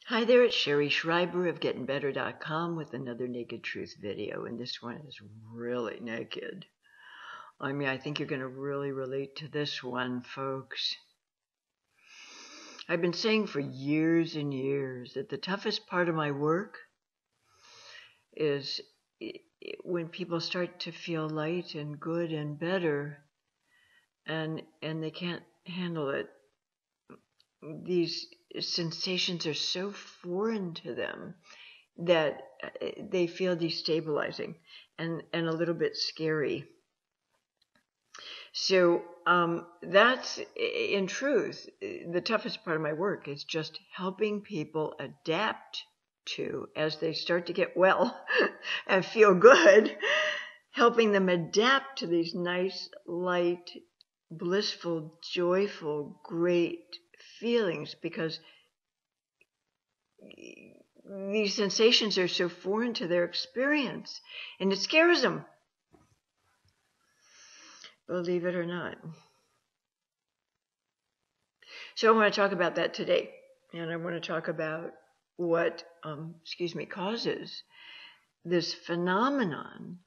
Hi there, it's Sherry Schreiber of GettingBetter.com with another Naked Truth video, and this one is really naked. I mean, I think you're going to really relate to this one, folks. I've been saying for years and years that the toughest part of my work is when people start to feel light and good and better, and they can't handle it. These sensations are so foreign to them that they feel destabilizing and a little bit scary. So that's, in truth, the toughest part of my work is just helping people adapt to, as they start to get well and feel good, helping them adapt to these nice, light, blissful, joyful, great feelings, because these sensations are so foreign to their experience and it scares them, believe it or not. So I want to talk about that today, and I want to talk about what causes this phenomenon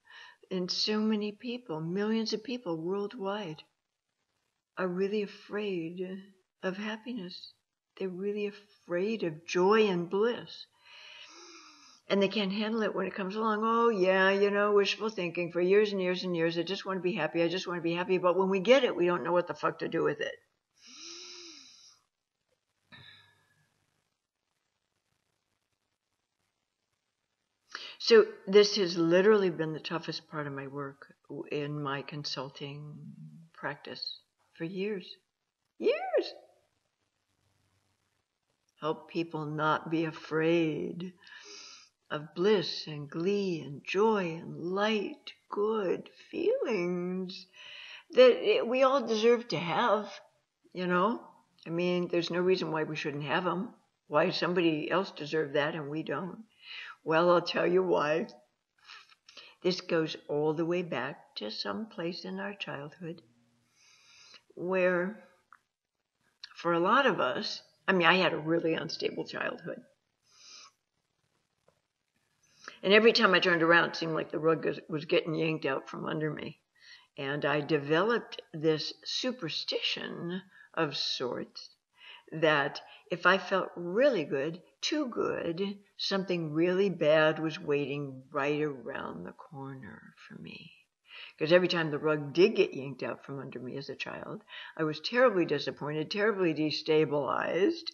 in so many people. Millions of people worldwide are really afraid of happiness. They're really afraid of joy and bliss. And they can't handle it when it comes along. Oh, yeah, wishful thinking for years and years and years. I just want to be happy. I just want to be happy. But when we get it, we don't know what the fuck to do with it. So this has literally been the toughest part of my work in my consulting practice for years. Years! Help people not be afraid of bliss and glee and joy and light, good feelings that we all deserve to have, I mean, there's no reason why we shouldn't have them. Why somebody else deserve that and we don't? Well, I'll tell you why. This goes all the way back to some place in our childhood where, for a lot of us, I had a really unstable childhood. And every time I turned around, it seemed like the rug was getting yanked out from under me. And I developed this superstition of sorts that if I felt really good, too good, something really bad was waiting right around the corner for me. Because every time the rug did get yanked out from under me as a child, I was terribly disappointed, terribly destabilized,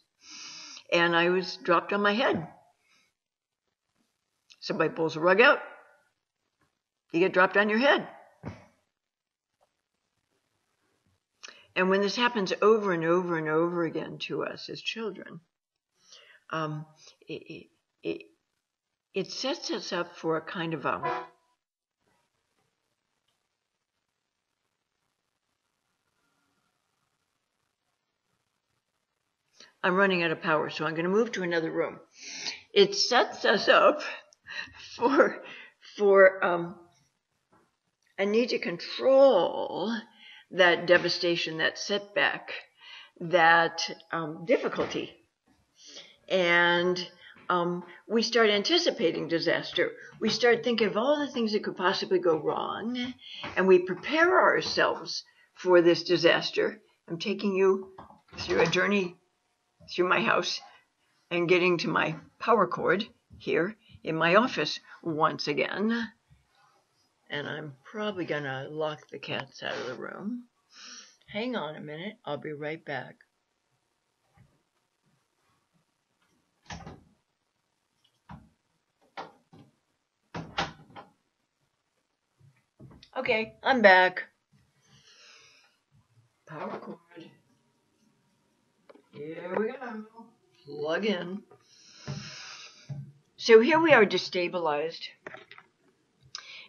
and I was dropped on my head. Somebody pulls the rug out, you get dropped on your head. And when this happens over and over and over again to us as children, it sets us up for a kind of I'm running out of power, so I'm going to move to another room. It sets us up for a need to control that devastation, that setback, that difficulty. And we start anticipating disaster. We start thinking of all the things that could possibly go wrong, and we prepare ourselves for this disaster. I'm taking you through a journey through my house and getting to my power cord here in my office once again. And I'm probably going to lock the cats out of the room. Hang on a minute. I'll be right back. Okay, I'm back. Power cord. Here we go. Plug in. So here we are, destabilized,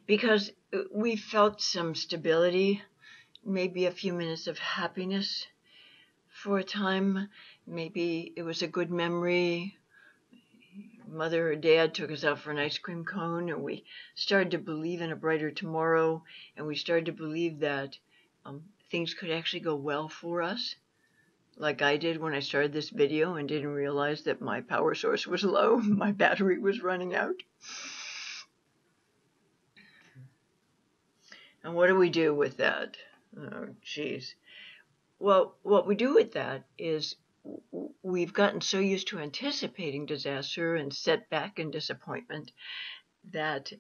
because we felt some stability, maybe a few minutes of happiness for a time. Maybe it was a good memory. Mother or dad took us out for an ice cream cone, and we started to believe in a brighter tomorrow, and we started to believe that things could actually go well for us. like I did when I started this video and didn't realize that my power source was low, my battery was running out. And what do we do with that? Oh, geez. Well, what we do with that is we've gotten so used to anticipating disaster and setback and disappointment that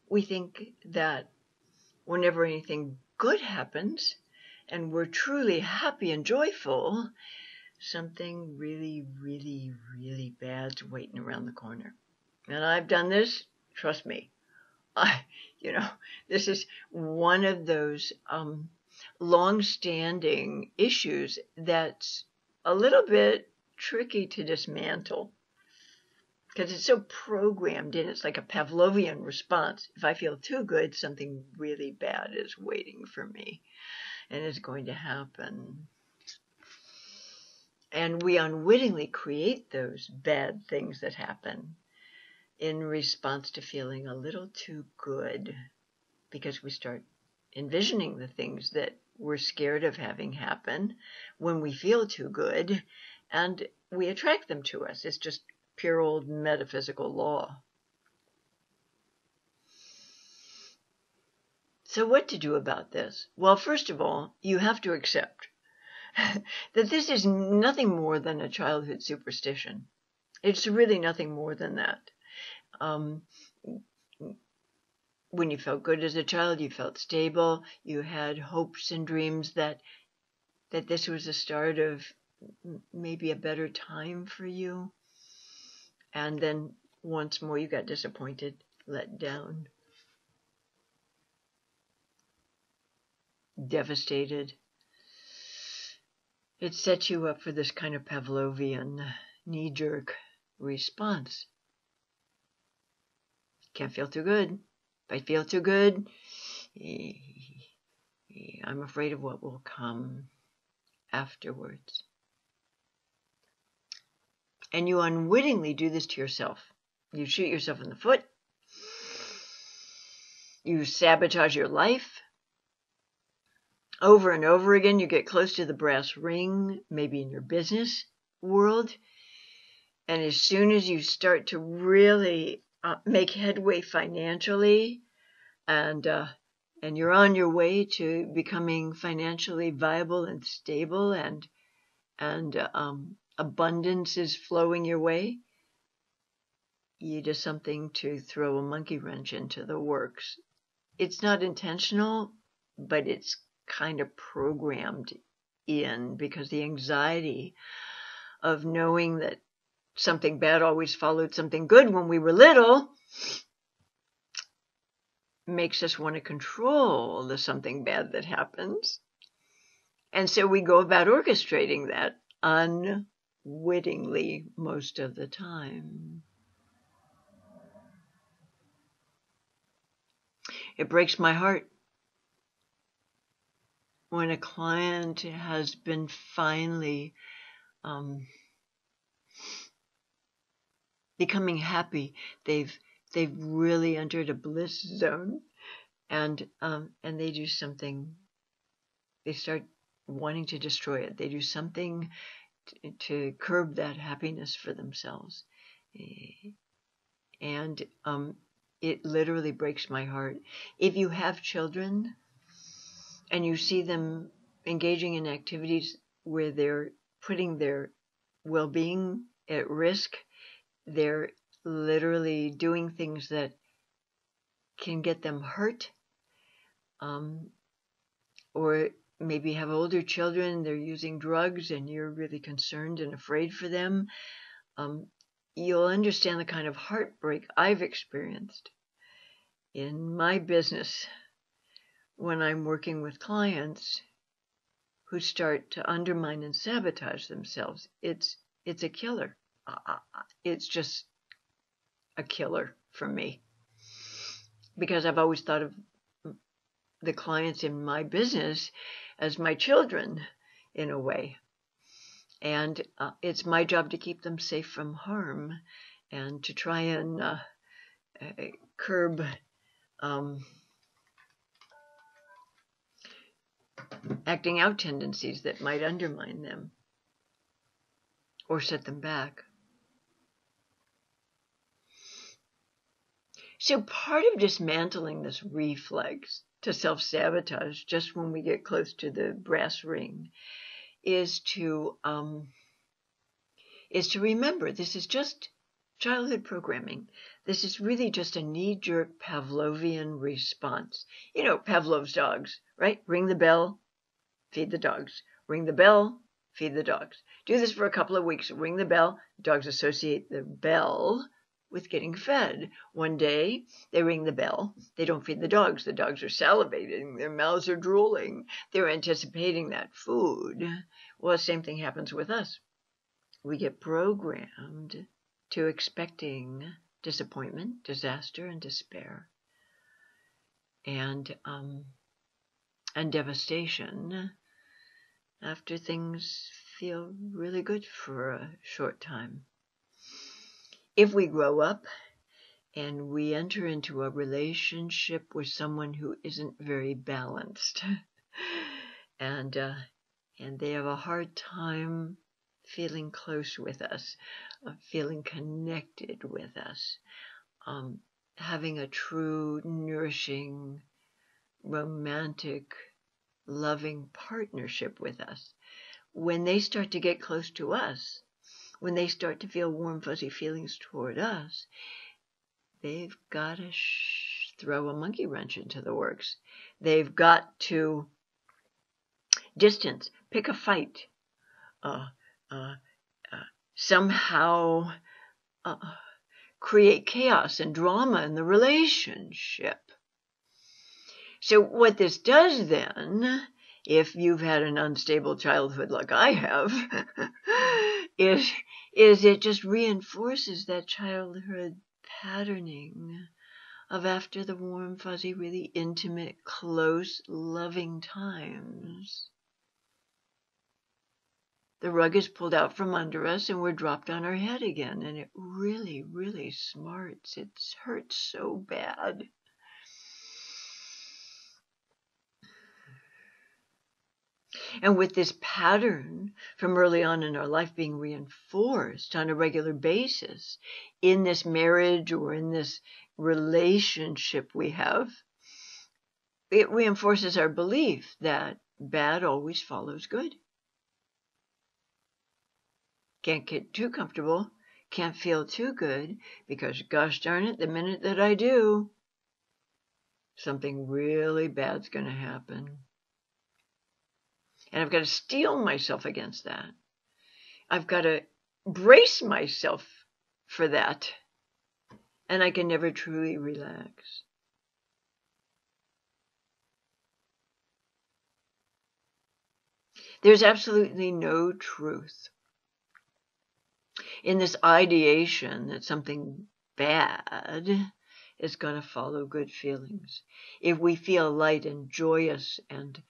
we think that whenever anything good happens and we're truly happy and joyful, something really, really, really bad's waiting around the corner. And I've done this, trust me. This is one of those long-standing issues that's a little bit tricky to dismantle because it's so programmed in. It's like a Pavlovian response. If I feel too good, something really bad is waiting for me and is going to happen. And we unwittingly create those bad things that happen in response to feeling a little too good, because we start envisioning the things that we're scared of having happen when we feel too good, and we attract them to us. It's just pure old metaphysical law. So what to do about this? Well, first of all, you have to accept that this is nothing more than a childhood superstition. It's really nothing more than that. When you felt good as a child, you felt stable, you had hopes and dreams that this was the start of maybe a better time for you. And then once more you got disappointed, let down, devastated. It sets you up for this kind of Pavlovian knee-jerk response. Can't feel too good. If I feel too good, I'm afraid of what will come afterwards. And you unwittingly do this to yourself. You shoot yourself in the foot. You sabotage your life. Over and over again, you get close to the brass ring, maybe in your business world. And as soon as you start to really make headway financially, and you're on your way to becoming financially viable and stable, and abundance is flowing your way, you do something to throw a monkey wrench into the works. It's not intentional, but it's kind of programmed in, because the anxiety of knowing that something bad always followed something good when we were little makes us want to control the something bad that happens. And so we go about orchestrating that unwittingly most of the time. It breaks my heart when a client has been finally becoming happy. They've really entered a bliss zone, and they do something. They start wanting to destroy it. They do something to curb that happiness for themselves, and it literally breaks my heart. If you have children and you see them engaging in activities where they're putting their well-being at risk, they're literally doing things that can get them hurt, or maybe have older children, they're using drugs, and you're really concerned and afraid for them, you'll understand the kind of heartbreak I've experienced in my business when I'm working with clients who start to undermine and sabotage themselves. It's a killer. It's just a killer for me, because I've always thought of the clients in my business as my children in a way, and it's my job to keep them safe from harm and to try and curb acting out tendencies that might undermine them or set them back. So part of dismantling this reflex to self-sabotage just when we get close to the brass ring is to remember this is just childhood programming. This is really just a knee-jerk Pavlovian response. You know, Pavlov's dogs, right? Ring the bell, feed the dogs. Ring the bell, feed the dogs. Do this for a couple of weeks. Ring the bell. Dogs associate the bell with getting fed. One day, they ring the bell. They don't feed the dogs. The dogs are salivating. Their mouths are drooling. They're anticipating that food. Well, the same thing happens with us. We get programmed to expecting disappointment, disaster, and despair, and devastation after things feel really good for a short time. If we grow up and we enter into a relationship with someone who isn't very balanced, and they have a hard time feeling close with us, feeling connected with us, having a true, nourishing, romantic, loving partnership with us. When they start to get close to us, when they start to feel warm, fuzzy feelings toward us, they've got to throw a monkey wrench into the works. They've got to distance, pick a fight, somehow create chaos and drama in the relationship. So what this does then, if you've had an unstable childhood like I have, is it just reinforces that childhood patterning of after the warm, fuzzy, really intimate, close, loving times, the rug is pulled out from under us and we're dropped on our head again, and it really, really smarts. It hurts so bad. And with this pattern from early on in our life being reinforced on a regular basis in this marriage or in this relationship we have, it reinforces our belief that bad always follows good. Can't get too comfortable, can't feel too good, because gosh darn it, the minute that I do, something really bad's going to happen. And I've got to steel myself against that. I've got to brace myself for that. And I can never truly relax. There's absolutely no truth in this ideation that something bad is going to follow good feelings. If we feel light and joyous and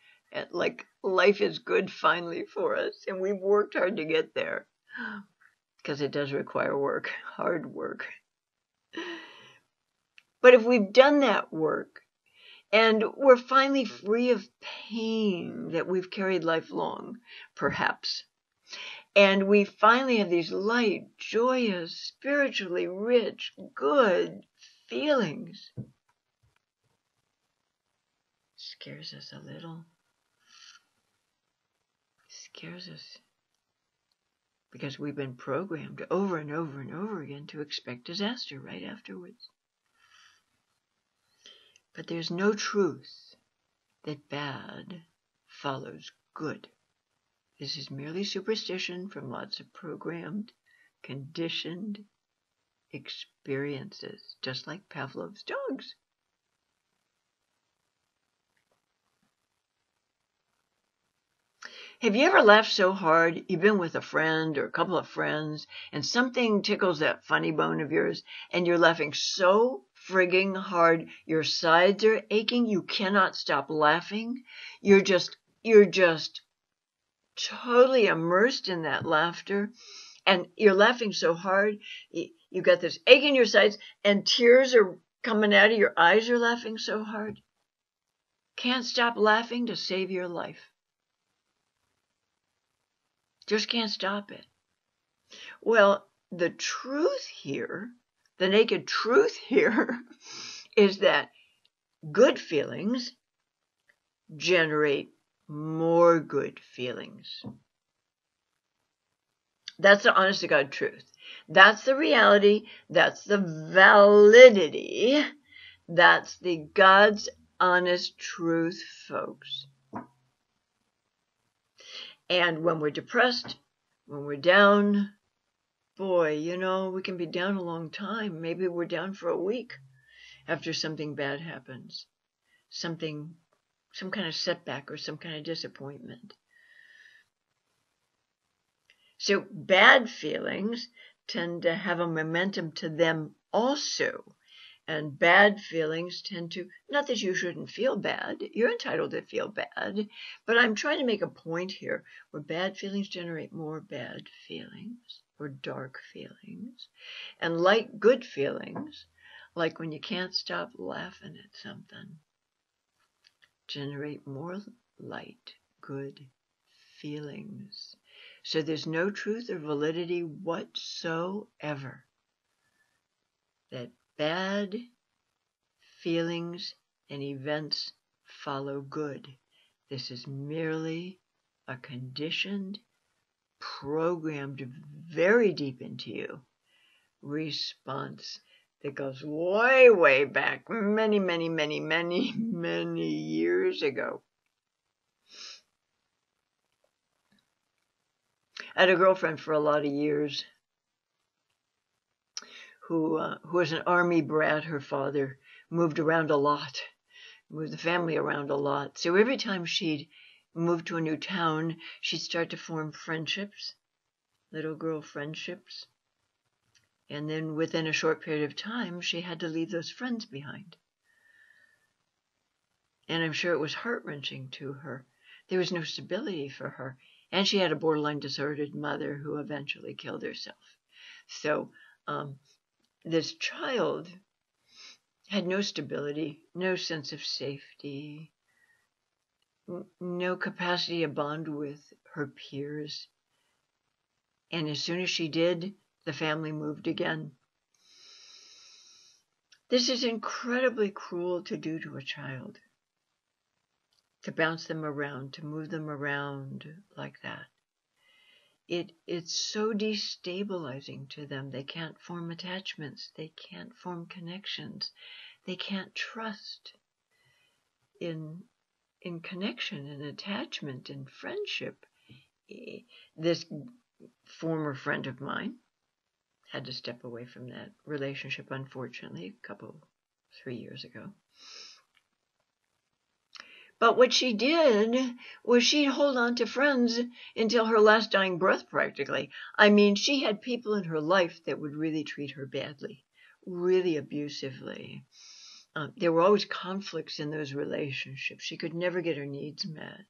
like life is good finally for us, and we've worked hard to get there, because it does require work, hard work. But if we've done that work and we're finally free of pain that we've carried lifelong, perhaps, and we finally have these light, joyous, spiritually rich, good feelings, it scares us a little. Scares us because we've been programmed over and over and over again to expect disaster right afterwards. But there's no truth that bad follows good. This is merely superstition from lots of programmed, conditioned experiences, just like Pavlov's dogs. Have you ever laughed so hard, you've been with a friend or a couple of friends, and something tickles that funny bone of yours, and you're laughing so frigging hard, your sides are aching, you cannot stop laughing, you're just totally immersed in that laughter, and you're laughing so hard, you got this ache in your sides, and tears are coming out of your eyes, you're laughing so hard. Can't stop laughing to save your life. Just can't stop it. Well, the truth here, the naked truth here, is that good feelings generate more good feelings. That's the honest to God truth. That's the reality. That's the validity. That's the God's honest truth, folks. And when we're depressed, when we're down, boy, we can be down a long time. Maybe we're down for a week after something bad happens. Some kind of setback or some kind of disappointment. So bad feelings tend to have a momentum to them also. And bad feelings tend to, not that you shouldn't feel bad, you're entitled to feel bad, but I'm trying to make a point here where bad feelings generate more bad feelings or dark feelings. And like good feelings, like when you can't stop laughing at something, generate more light, good feelings. So there's no truth or validity whatsoever that bad feelings and events follow good. This is merely a conditioned, programmed very deep into you response that goes way, way back, many, many, many, many, many years ago. I had a girlfriend for a lot of years who was an army brat. Her father moved around a lot, moved the family around a lot. So every time she'd move to a new town, she'd start to form friendships, little girl friendships. And then within a short period of time, she had to leave those friends behind. And I'm sure it was heart-wrenching to her. There was no stability for her. And she had a borderline deserted mother who eventually killed herself. So this child had no stability, no sense of safety, no capacity to bond with her peers. And as soon as she did, the family moved again. This is incredibly cruel to do to a child, to bounce them around, to move them around like that. It's so destabilizing to them. They can't form attachments. They can't form connections. They can't trust in connection and attachment and friendship. This former friend of mine had to step away from that relationship, unfortunately, 3 years ago. But what she did was she'd hold on to friends until her last dying breath, practically. I mean, she had people in her life that would really treat her badly, really abusively. There were always conflicts in those relationships. She could never get her needs met.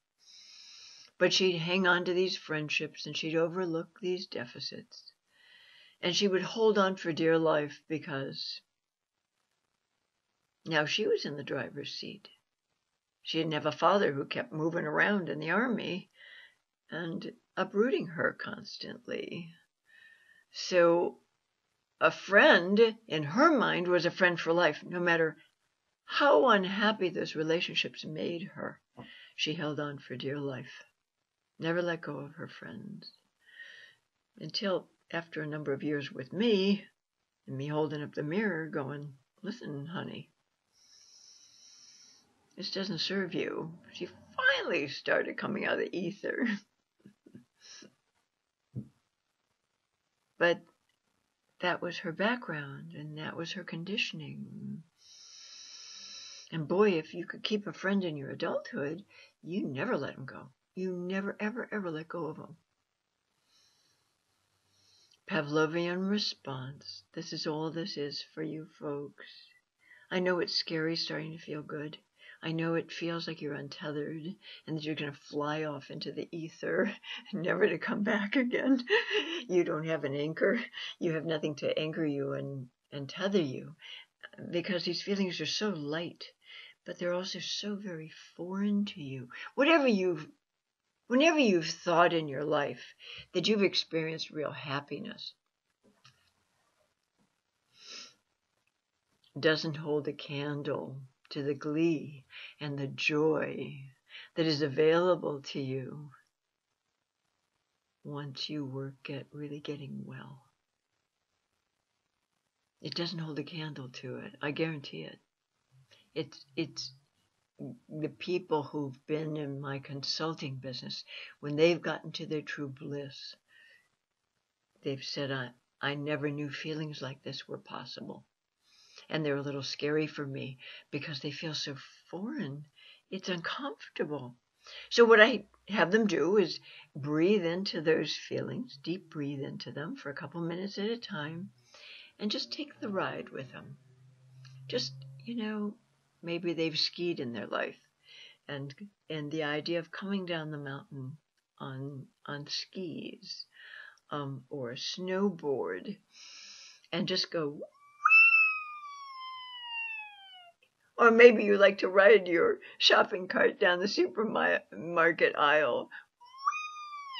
But she'd hang on to these friendships and she'd overlook these deficits. And she would hold on for dear life because now she was in the driver's seat. She didn't have a father who kept moving around in the army and uprooting her constantly. So a friend, in her mind, was a friend for life. No matter how unhappy those relationships made her, she held on for dear life. Never let go of her friends. Until after a number of years with me, and me holding up the mirror going, listen, honey, this doesn't serve you. She finally started coming out of the ether. But that was her background, and that was her conditioning. And boy, if you could keep a friend in your adulthood, you never let them go. You never, ever, ever let go of them. Pavlovian Response. This is all this is for you folks. I know it's scary starting to feel good. I know it feels like you're untethered and that you're going to fly off into the ether, never to come back again. You don't have an anchor. You have nothing to anchor you and tether you because these feelings are so light. but they're also so very foreign to you. Whenever you've thought in your life that you've experienced real happiness, doesn't hold a candle to the glee and the joy that is available to you once you work at really getting well. It doesn't hold a candle to it. I guarantee it. It's the people who've been in my consulting business, when they've gotten to their true bliss, they've said, I never knew feelings like this were possible. And they're a little scary for me because they feel so foreign. It's uncomfortable. So what I have them do is breathe into those feelings, deep breathe into them for a couple minutes at a time, and just take the ride with them. Just, maybe they've skied in their life, and the idea of coming down the mountain on skis or a snowboard and just go. Or maybe you like to ride your shopping cart down the supermarket aisle.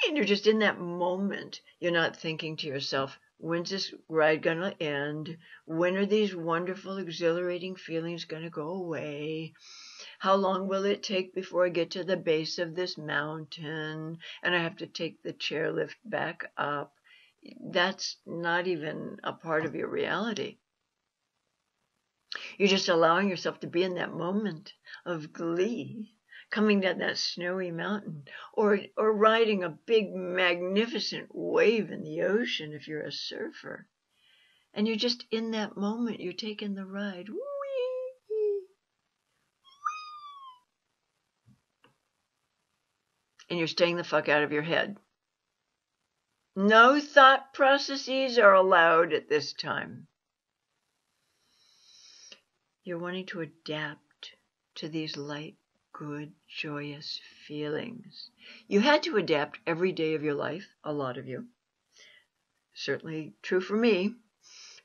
And you're just in that moment. You're not thinking to yourself, when's this ride going to end? When are these wonderful, exhilarating feelings going to go away? How long will it take before I get to the base of this mountain and I have to take the chairlift back up? That's not even a part of your reality. You're just allowing yourself to be in that moment of glee, coming down that snowy mountain, or riding a big, magnificent wave in the ocean if you're a surfer. And you're just in that moment. You're taking the ride. Whee! And you're staying the fuck out of your head. No thought processes are allowed at this time. You're wanting to adapt to these light, good, joyous feelings. You had to adapt every day of your life, a lot of you. Certainly true for me,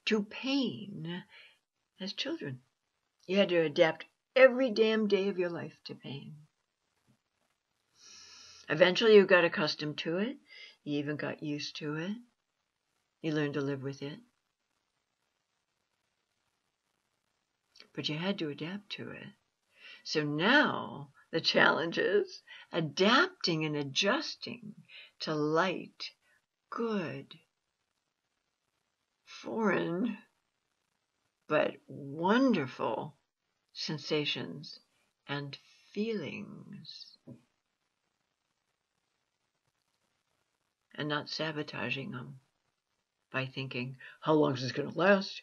to pain as children. You had to adapt every damn day of your life to pain. Eventually you got accustomed to it. You even got used to it. You learned to live with it. But you had to adapt to it. So now the challenge is adapting and adjusting to light, good, foreign, but wonderful sensations and feelings. And not sabotaging them by thinking, how long is this going to last?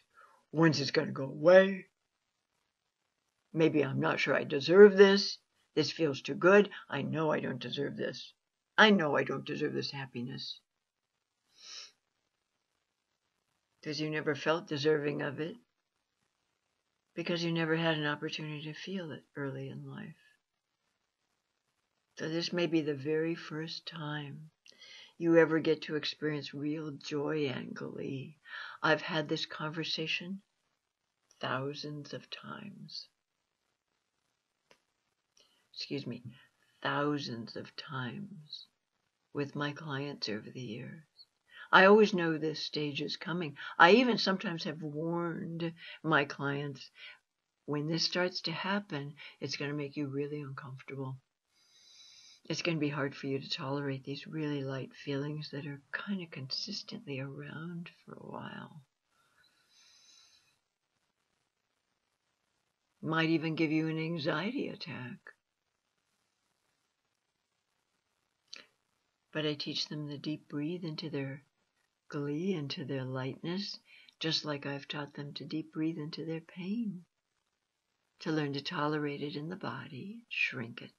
When's this going to go away? Maybe I'm not sure I deserve this. This feels too good. I know I don't deserve this. I know I don't deserve this happiness. Because you never felt deserving of it. Because you never had an opportunity to feel it early in life. So this may be the very first time you ever get to experience real joy and glee. I've had this conversation thousands of times. Thousands of times with my clients over the years. I always know this stage is coming. I even sometimes have warned my clients, when this starts to happen, it's going to make you really uncomfortable. It's going to be hard for you to tolerate these really light feelings that are kind of consistently around for a while. Might even give you an anxiety attack. But I teach them to deep breathe into their glee, into their lightness, just like I've taught them to deep breathe into their pain, to learn to tolerate it in the body, shrink it,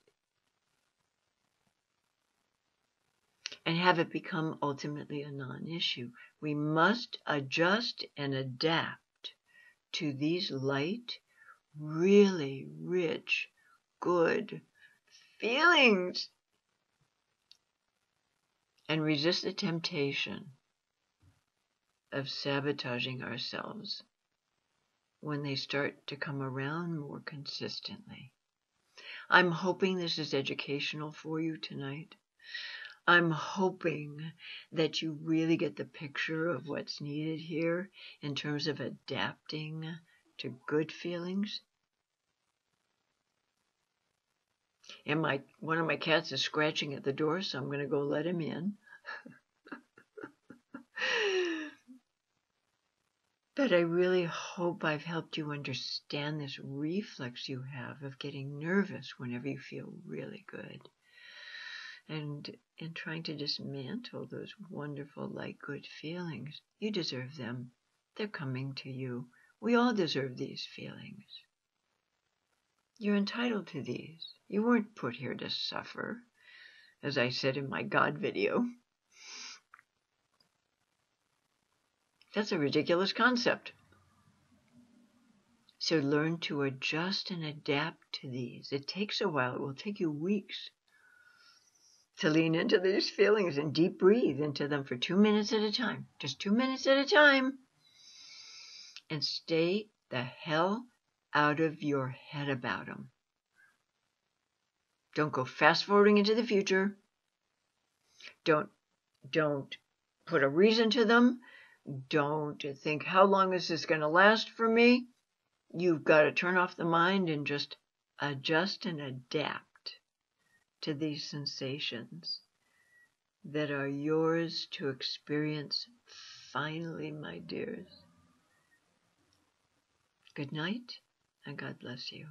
and have it become ultimately a non-issue. We must adjust and adapt to these light, really rich, good feelings, and resist the temptation of sabotaging ourselves when they start to come around more consistently. I'm hoping this is educational for you tonight. I'm hoping that you really get the picture of what's needed here in terms of adapting to good feelings. And one of my cats is scratching at the door, so I'm going to go let him in. But I really hope I've helped you understand this reflex you have of getting nervous whenever you feel really good. And trying to dismantle those wonderful, light, good feelings. You deserve them. They're coming to you. We all deserve these feelings. You're entitled to these. You weren't put here to suffer, as I said in my God video. That's a ridiculous concept. So learn to adjust and adapt to these. It takes a while. It will take you weeks to lean into these feelings and deep breathe into them for 2 minutes at a time. Just 2 minutes at a time. And stay the hell out of your head about them. Don't go fast forwarding into the future. Don't put a reason to them. Don't think, how long is this going to last for me? You've got to turn off the mind and just adjust and adapt to these sensations that are yours to experience finally, my dears. Good night, and God bless you.